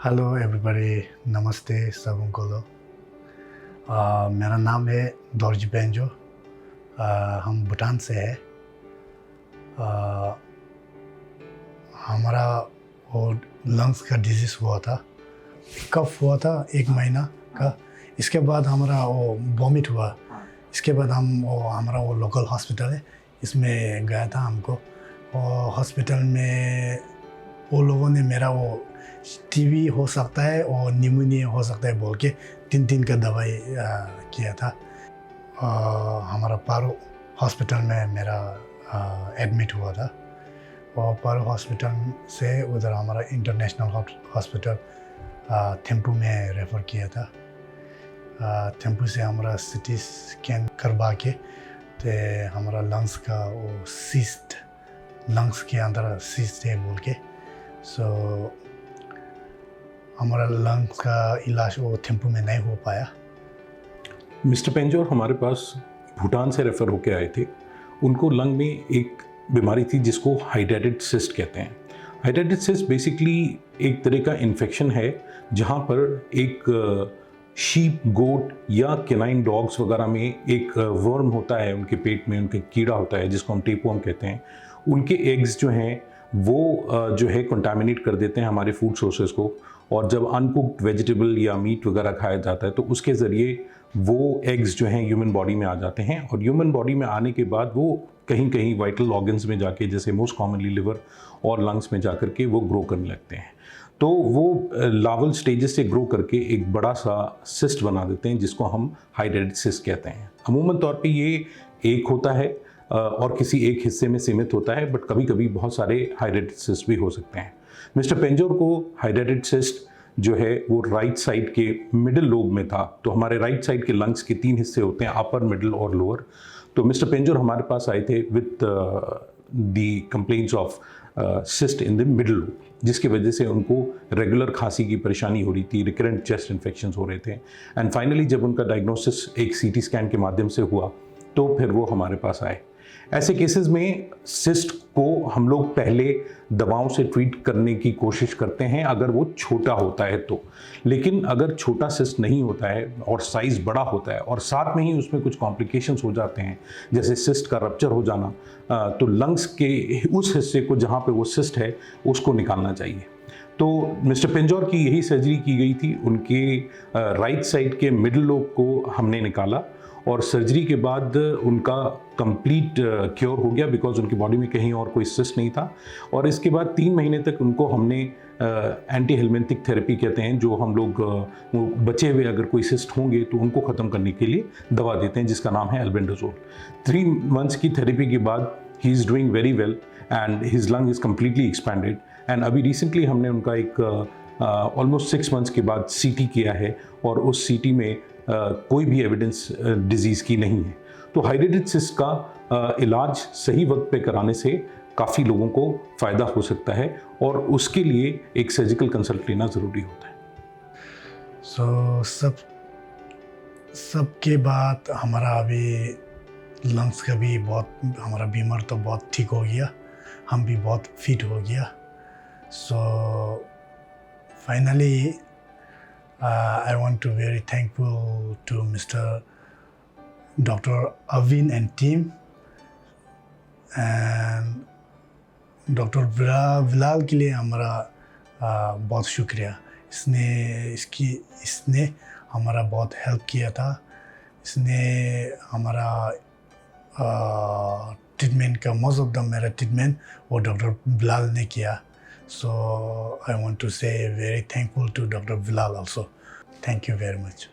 Hello everybody, नमस्ते सबको लोग। मेरा नाम है दोरजी पेंजो। हम भूटान से है। हमारा वो लंग्स का डिजीज़ हुआ था, कफ हुआ था 1 महीना का। इसके बाद हमारा वो वॉमिट हुआ। इसके बाद हमारा वो लोकल हॉस्पिटल है, इसमें गया था हमको। और हॉस्पिटल में वो लोगों ने मेरा वो टीबी हो सकता है और निमोनिया हो सकता है बोल के 3 का दवाई किया था। हमारा पारो हॉस्पिटल में मेरा एडमिट हुआ था। और पारो हॉस्पिटल से उधर हमारा इंटरनेशनल हॉस्पिटल थिम्पू में रेफ़र किया था। थिम्पू से हमारा सिटी स्कैन करवा के तो हमारा लंग्स का वो सिस्ट, लंग्स के अंदर सिस्ट है बोल के, सो हमारा लंग्स का इलाज वो थिम्पू में नहीं हो पाया। मिस्टर पेंजोर हमारे पास भूटान से रेफ़र होके आए थे। उनको लंग में एक बीमारी थी जिसको हाइड्रेटेड सिस्ट कहते हैं। हाइड्रेटेड सिस्ट बेसिकली एक तरह का इन्फेक्शन है जहाँ पर एक शीप, गोट या कैनाइन डॉग्स वगैरह में एक वर्म होता है उनके पेट में, उनके कीड़ा होता है जिसको हम टेपवर्म कहते हैं। उनके एग्स जो हैं वो जो है कंटामिनेट कर देते हैं हमारे फूड सोर्सेज को, और जब अनकुक्ड वेजिटेबल या मीट वगैरह खाया जाता है तो उसके ज़रिए वो एग्स जो हैं ह्यूमन बॉडी में आ जाते हैं। और ह्यूमन बॉडी में आने के बाद वो कहीं कहीं वाइटल ऑर्गन्स में जाके, जैसे मोस्ट कॉमनली लिवर और लंग्स में जा के वो ग्रो करने लगते हैं। तो वो लावल स्टेजेस से ग्रो करके एक बड़ा सा सिस्ट बना देते हैं जिसको हम हाइड्रेटेड सिस्ट कहते हैं। अमूमन तौर पे ये एक होता है और किसी एक हिस्से में सीमित होता है, बट कभी कभी बहुत सारे हाइड्रेटेड सिस्ट भी हो सकते हैं। मिस्टर पेंजोर को हाइड्रेटेड सिस्ट जो है वो राइट साइड के मिडिल लोब में था। तो हमारे राइट साइड के लंग्स के 3 हिस्से होते हैं, अपर, मिडिल और लोअर। तो मिस्टर पेंजोर हमारे पास आए थे with the complaints of cyst in the middle lobe, जिसकी वजह से उनको रेगुलर खांसी की परेशानी हो रही थी, रिकरेंट चेस्ट इन्फेक्शंस हो रहे थे। एंड फाइनली जब उनका डायग्नोसिस एक सीटी स्कैन के माध्यम से हुआ तो फिर वो हमारे पास आए। ऐसे केसेस में सिस्ट को हम लोग पहले दवाओं से ट्रीट करने की कोशिश करते हैं अगर वो छोटा होता है तो। लेकिन अगर छोटा सिस्ट नहीं होता है और साइज़ बड़ा होता है और साथ में ही उसमें कुछ कॉम्प्लिकेशंस हो जाते हैं, जैसे सिस्ट का रप्चर हो जाना, तो लंग्स के उस हिस्से को जहाँ पे वो सिस्ट है उसको निकालना चाहिए। तो मिस्टर पेंजोर की यही सर्जरी की गई थी। उनके राइट साइड के मिडिल लोब को हमने निकाला और सर्जरी के बाद उनका कंप्लीट क्योर हो गया, बिकॉज उनकी बॉडी में कहीं और कोई सिस्ट नहीं था। और इसके बाद 3 महीने तक उनको हमने एंटी हेलमिंथिक थेरेपी कहते हैं, जो हम लोग बचे हुए अगर कोई सिस्ट होंगे तो उनको ख़त्म करने के लिए दवा देते हैं जिसका नाम है एल्बेंडाजोल। 3 मंथ्स की थेरेपी के बाद he is doing very well and his lung is completely expanded. And अभी रिसेंटली हमने उनका एक ऑलमोस्ट 6 मंथ्स के बाद सीटी किया है और उस सीटी में कोई भी एविडेंस डिजीज़ की नहीं है। तो हाइड्रेटेड सिस्ट का इलाज सही वक्त पे कराने से काफ़ी लोगों को फ़ायदा हो सकता है और उसके लिए एक सर्जिकल कंसल्ट लेना ज़रूरी होता है। सबके बाद हमारा अभी लंग्स का भी बहुत, हमारा बीमार तो बहुत ठीक हो गया, हम भी बहुत फिट हो गया। So finally I want to very thankful to Mr. Dr. Avin and team and Dr. Bilal के लिए हमारा बहुत शुक्रिया। इसने हमारा बहुत हेल्प किया था। इसने हमारा ट्रीटमेंट का मोस्ट ऑफ द मेरा ट्रीटमेंट वो डॉक्टर विलाल ने किया। So I want to say very thankful to Dr. Bilal also. Thank you very much.